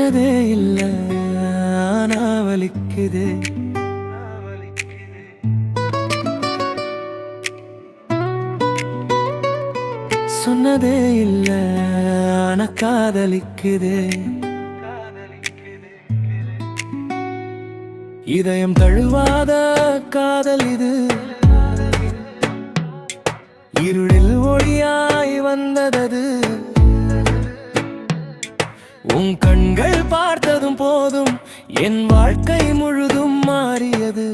சொன்னதே இல்ல ஆனா வலிக்குதே. சொன்னதே இல்ல ஆனா காதலிக்குதே. இதயம் தழுவாத காதல் இது, இருளில் ஒளியாய் வந்ததது. உன் கண்கள் பார்த்ததும் போதும் என் வாழ்க்கை முழுதும் மாறியது.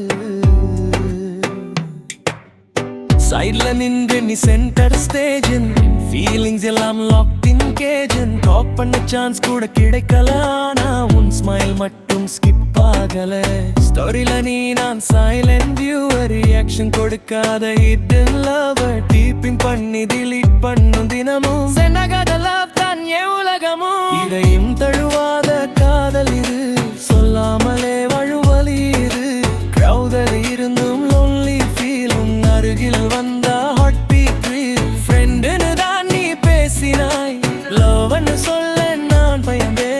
சைட்ல நின்று நீ சென்டர் ஸ்டேஜின் ஃபீலிங்ஸ் எல்லாம் லாக்ட் இன் கேஜன். டாப் பண்ண சான்ஸ் கூட கிடைக்கல, ஆனா உன் ஸ்மைல் மட்டும் ஸ்கிப் ஆகல. ஸ்டோரியில நீ நான் சைலண்ட் வியூவர், ரியாக்ஷன் கொடுக்காத ஹிடன் லவர். டீப்பிங் பண்ணி டிலீட் பண்ணும் தினமும் சென்னகாத லவ் தான் என் உலகமும். இதையும் தழுவாத காதல் இது, சொல்லாமலே வழுவலி இது. கிரௌதர் இருந்தும் லோன்லி ஃபீலும், அருகில் வந்தா ஹார்ட் பீட் ரீல். ஃப்ரெண்டுன்னு தான் நீ பேசினாய், லவ்னு சொல்ல நான் பயந்தேன்.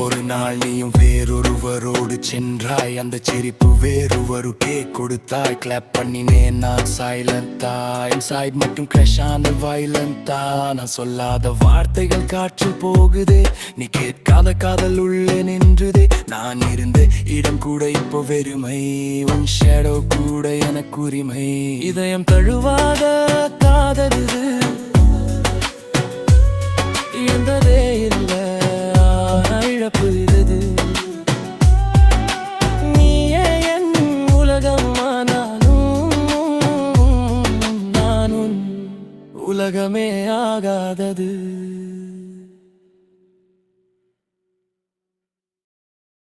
ஒரு நாள் நீயும் வேறொருவரோடு சென்றாய், அந்த சிரிப்பு வேறொருவருக்கே கொடுத்தாய். கிளாப் பண்ணினேன் நான் சைலண்டா, என் சைட் மட்டும் கிரஷ் ஆன வைலண்டா. நான் சொல்லாத வார்த்தைகள் காற்றில் போகுதே, நீ கேட்காத காதல் உள்ளே நின்றுதே. நான் இருந்த இடம் கூட இப்போ வெறுமை, உன் ஷேடோ கூட எனக்கு உரிமை. இதயம் தழுவாத காதல் இது, இழந்ததே இல்லை ஆனா இழப்பு இது. நீயே என் உலகம், நானும் உலகமே ஆகாதது.